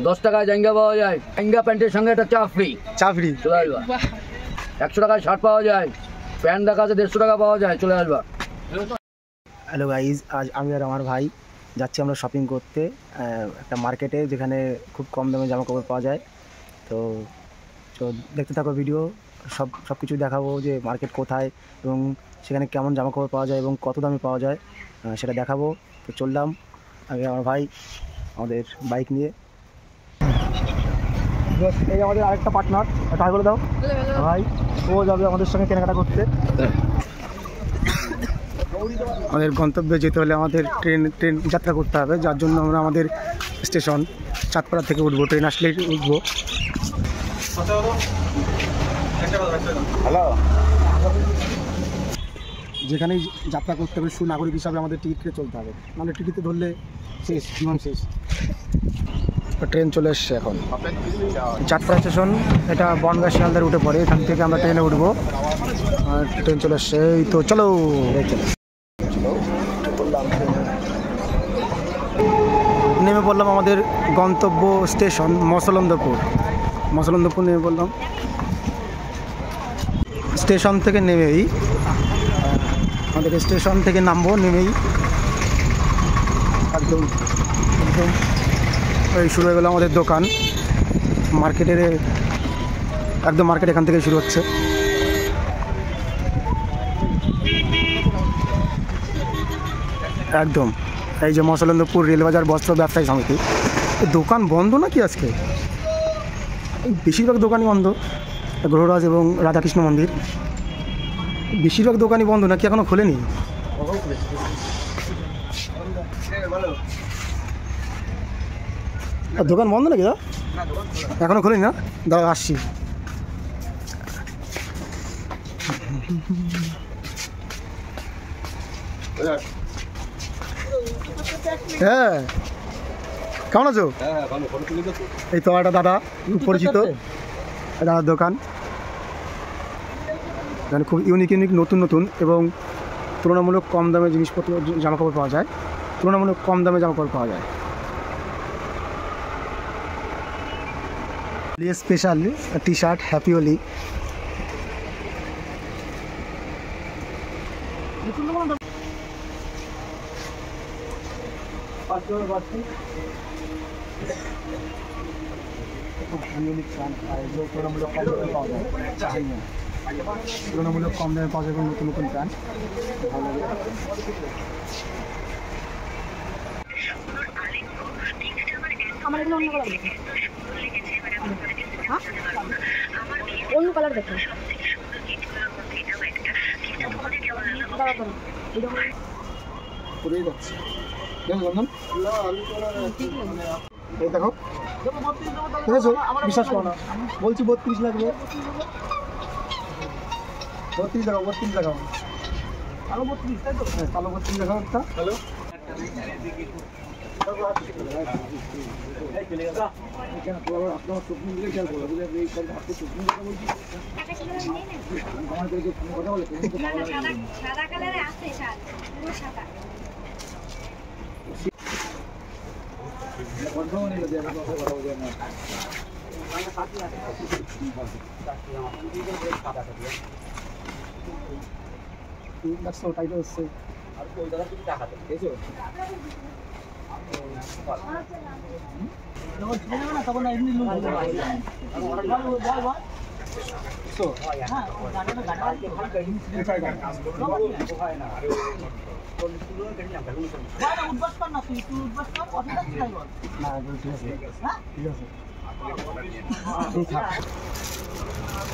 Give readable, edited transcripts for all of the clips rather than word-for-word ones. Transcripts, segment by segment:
10 টাকায় জাঙ্গা পাওয়া যায়, জাঙ্গা প্যান্টের সঙ্গে একটা চা ফ্রি। চলে আসবা। 100 টাকায় শার্ট পাওয়া যায়, প্যান্ট দেখা আছে 150 টাকা পাওয়া যায়, চলে আসবা। হ্যালো গাইজ, আজ আমি আর আমার ভাই যাচ্ছি আমরা শপিং করতে একটা মার্কেটে, যেখানে খুব কম দামে জামা কাপড় পাওয়া যায়। তো দেখতে থাকো ভিডিও, সব কিছু দেখাবো যে মার্কেট কোথায় এবং সেখানে কেমন জামা কাপড় পাওয়া যায় এবং কত দামে পাওয়া যায় সেটা দেখাবো। তো চললাম আগে আমার ভাই আমাদের বাইক নিয়ে। এই আমাদের আরেকটা পার্টনার, ট্রাই করে দাও ভাই, ও যাবে আমাদের সঙ্গে কেনাকাটা করতে। আমাদের গন্তব্যে যেতে হলে আমাদের ট্রেন যাত্রা করতে হবে, যার জন্য আমরা আমাদের স্টেশন চাঁদপাড়া থেকে উঠবো। ট্রেন আসলেই উঠবো। হ্যালো, যেখানেই যাত্রা করতে হবে সুনাগরিক হিসাবে আমাদের টিকিট কেটে চলতে হবে, নাহলে টিকিটে ধরলে শেষ, জীবন শেষ। ট্রেন চলে এসছে এখন চাঁদপাড়া স্টেশন, এটা বনগাঁ শিয়ালদার উঠে পড়ে, এখান থেকে আমরা ট্রেনে উঠবো। ট্রেন চলে এসছে, এই তো চলো নেমে পড়লাম আমাদের গন্তব্য স্টেশন মসলন্দপুর নেমে পড়লাম। স্টেশন থেকে নেমেই আমাদের স্টেশন থেকে নামবো, নেমেই একদম এই শুরু হয়ে গেল আমাদের দোকান। মার্কেটের একদম মার্কেট এখান থেকে শুরু হচ্ছে। একদম এই যে মসলন্দপুর রেলবাজার বস্ত্র ব্যবসায়ী সমিতি। দোকান বন্ধ নাকি আজকে? বেশিরভাগ দোকানই বন্ধ। গ্রহরাজ এবং রাধাকৃষ্ণ মন্দির, বেশিরভাগ দোকানই বন্ধ নাকি এখনো খোলেনি? দোকান বন্ধ নাকি? এখনো খোলেনি না? দাঁড়া আসছি। হ্যাঁ, কেমন আছো? এই তো একটা দাদা পরিচিত, দাদার দোকান। এখানে খুব ইউনিক নতুন এবং তুলনামূলক কম দামে জিনিসপত্র জামাকাপড় পাওয়া যায়। Special T shirt, happy Holi. তুলনামূলক কম দামে পাওয়া যাবে নতুন প্যান্ট, ভালো লাগে। অন্য কালার দেখুন। এই দেখো, দেখেছো? বিশ্বাস করো না, বলছি 32 লাগবে। 32 দেখাও, 32 দেখাও, আরো 32, তাই তো? হ্যাঁ, কালো 32 দেখাও একটা। হ্যালো,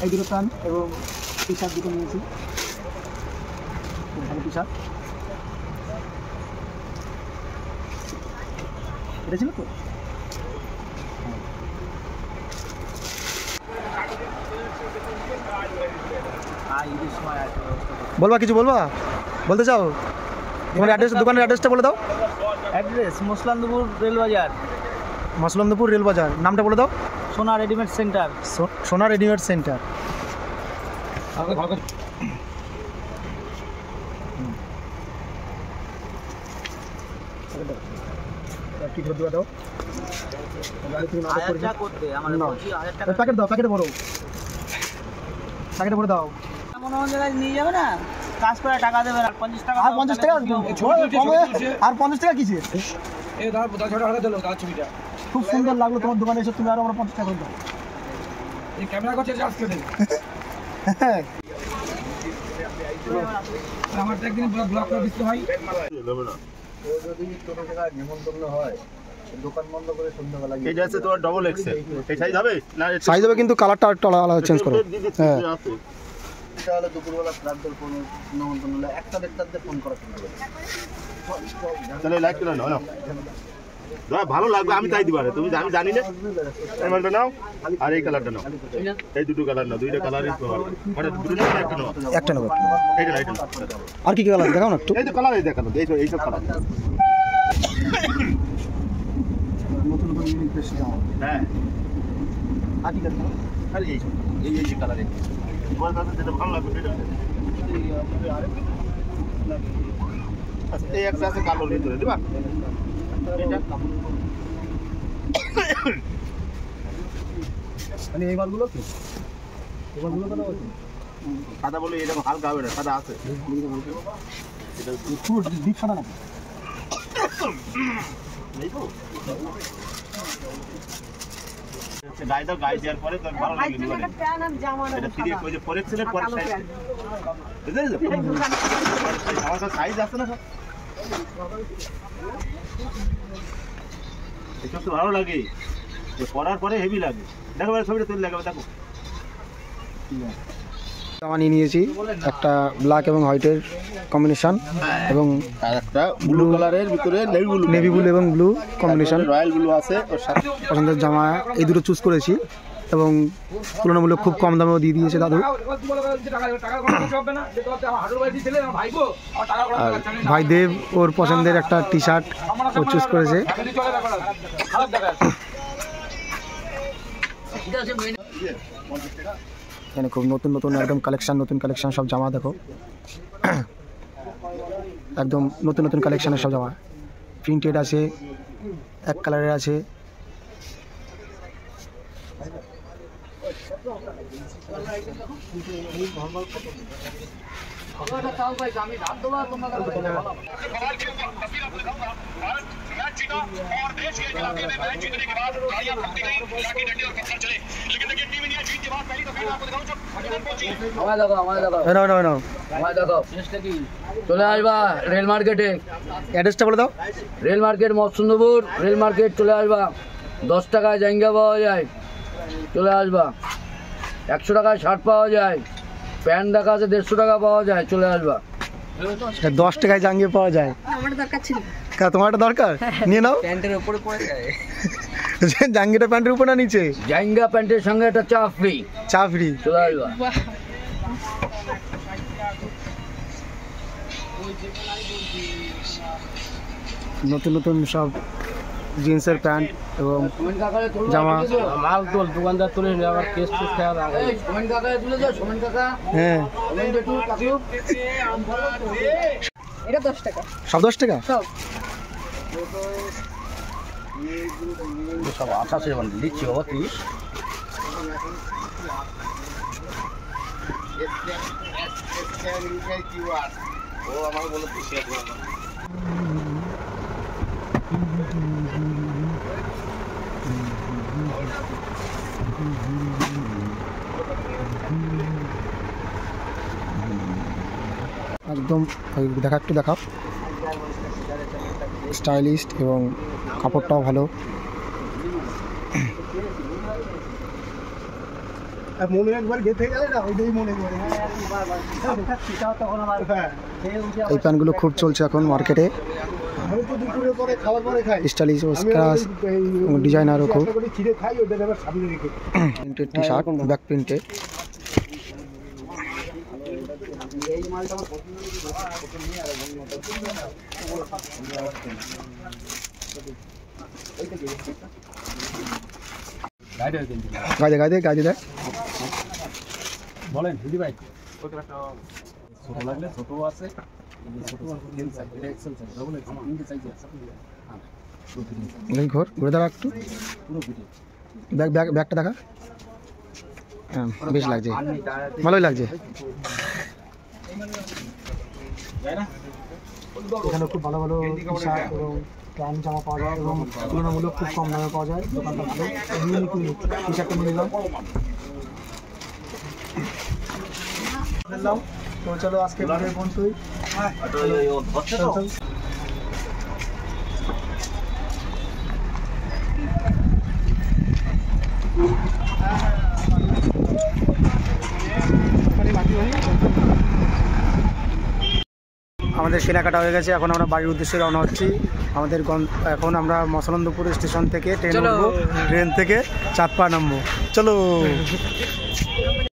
এই দুটো প্যান্ট এবং টি শার্ট দুটো নিয়েছি, ভালো টি শার্ট। এটা ছিল তো। বলবা কিছু বলতে চাও? তোমার অ্যাড্রেস, দোকানের অ্যাড্রেসটা বলে দাও। অ্যাড্রেস মসলন্দপুর রেলবাজার। মসলন্দপুর রেলবাজার, নামটা বলে দাও। সোনা রেডিমেড সেন্টার। সোনা রেডিমেড সেন্টার। কি ধরে দাও। হাজার করতে আমার বলছি 1000 টাকা প্যাকেট দাও, প্যাকেটে ভরো, প্যাকেটে ভরে দাও। মনে হয় জায়গায় নিয়ে যাবে না, কাজ করে টাকা দেবে না, 50 টাকা আর 50 টাকা আর 50 টাকা কিসে? খুব সুন্দর লাগলো তোমার দোকানে এসে, তুমি আরো আমরা 50 টাকা দাও। এই ক্যামেরা করছে চার্জ কেটে আমার তো একদিন ব্লক করে দিতে ভাই। যদি ছোটো টাকা নিমন্ত্রণ হয় দোকান বন্ধ করে সন্ধ্যাবেলা এটা আছে তোমার ডবল এক্সেল, এই সাইজ হবে না? সাইজ হবে কিন্তু কালারটা একটু আলাদা চেঞ্জ করো। হ্যাঁ এটা হলে দুপুরবেলা ফ্ল্যাটদের কোনো নিমন্ত্রণ হলে একটা দেড়টাতে ফোন করা শুরু করে। তাহলে লাইক করে নাও, নাও ভালো লাগবে, আমি তাই দিবারে, তুমি আমি জানি না। এই মালটা নাও আর এই কালারটা নাও, এই দুটো কালার নাও, দুইটা কালারই মানে দুটো না একটা নাও, একটা নেবো। এইটা এইটা আর কি কি কালার দেখাও না একটু। এই তো কালার এই দেখানো, এই সব কালার। নতুন নতুন ইউনিক বেশি দাও। হ্যাঁ আর কি কালার? খালি এই যে কালার, এই তোমার কাছে যেটা ভালো লাগবে সেটা। আচ্ছা এই একটা আছে কালোর ভিতরে, দিবা এটা মানে এই মালগুলো কি? এই মালগুলো কত আছে? সাদা বলে এরকম হালকা হবে না, সাদা আছে। এটা পুরো ডিপ সাদা না? নেই তো গায়ে দাও, গায়ে দেওয়ার পরে তোর ভালো লাগে দিবা। এটা ফ্রি ওই যে পরের ছেলে পরের সাইজ, বুঝলে তো? আমার কাছে সাইজ আছে না, এটা তো ভালো লাগে, পরার পরে হেভি লাগে। দেখো ছবিটা তুলে লাগাবে, দেখো জামা নিয়েছি একটা ব্ল্যাক এবং হোয়াইটের কম্বিনেশন, এবং আর একটা ব্লু কালারের ভিতরে নেভি ব্লু এবং ব্লু কম্বিনেশন রয়্যাল ব্লু আছে ওর সাথে। পছন্দের জামা এই দুটো চুজ করেছি, এবং তুলনামূলক খুব কম দামেও দিয়ে দিয়েছে দাদু। আর ভাই দেব ওর পছন্দের একটা টি শার্ট ও চুজ করেছে। এখানে খুব নতুন নতুন একদম কালেকশন, নতুন কালেকশন সব জামা দেখো, একদম নতুন নতুন কালেকশনের সব জামা, প্রিন্টেড আছে, এক কালারের আছে। চলে আসবা রেল মার্কেটে, অ্যাড্রেসটা বলে দাও। রেল মার্কেট মৎস্যন্দপুর রেল মার্কেট চলে আসবা, 10 টাকায় জাঙ্গা পাওয়া যায়, চলে আসবা। 100 টাকায় শার্ট পাওয়া যায়, প্যান্ট দেখা আছে 150 টাকা পাওয়া যায়, চলে আসবা। 10 টাকায় জাঙ্গিয়ে পাওয়া যায়, আমার দরকার ছিল। তোমার একটা দরকার নিয়ে নাও। প্যান্টের উপরে পড়ে যায়, জাঙ্গিটা প্যান্টের উপর না নিচে? জাঙ্গা প্যান্টের সঙ্গে একটা চা ফ্রি, চা ফ্রি, চলে আসবা। নতুন নতুন সব জিন্সের প্যান্ট এবং জামা। মাল তোল, দোকানদার তুলে আবার কেস টেস খেয়াল রাখে। হ্যাঁ এটা 10 টাকা সব 10 টাকা। সব সব 28 দিচ্ছি বাবা, 30। ও আমার বলে একদম দেখা, একটু দেখাও, স্টাইলিস্ট এবং কাপড়টাও ভালো। মনে একবার গেঁথে গেলে না ওইটাই মনে করে। এই প্যান্টগুলো খুব চলছে এখন মার্কেটে, স্টাইলিশ ও স্ক্রাচ ডিজাইনারও খুব। Printed T shirt, back printed. গায়ে দেয় বলেন দিদি ভাই, ছোট লাগলে ছোট আছে, ঘোর ঘুরে দেখা একটু ব্যাগটা দেখা। হ্যাঁ বেশ লাগছে, ভালোই লাগছে। এখানে খুব ভালো ভালো টি-শার্ট এবং প্যান্ট জামা পাওয়া যায় এবং তুলনামূলক খুব কম দামে পাওয়া যায়। দোকানটা ভালো, টি-শার্টটা নিয়ে নিলাম। তো চলো আজকে ভিডিও পর্যন্তই। আমাদের কেনাকাটা হয়ে গেছে, এখন আমরা বাড়ির উদ্দেশ্যে রওনা হচ্ছি। এখন আমরা মসলন্দপুর স্টেশন থেকে ট্রেন উঠবো, ট্রেন থেকে চাঁদপাড়া নামবো। চলো।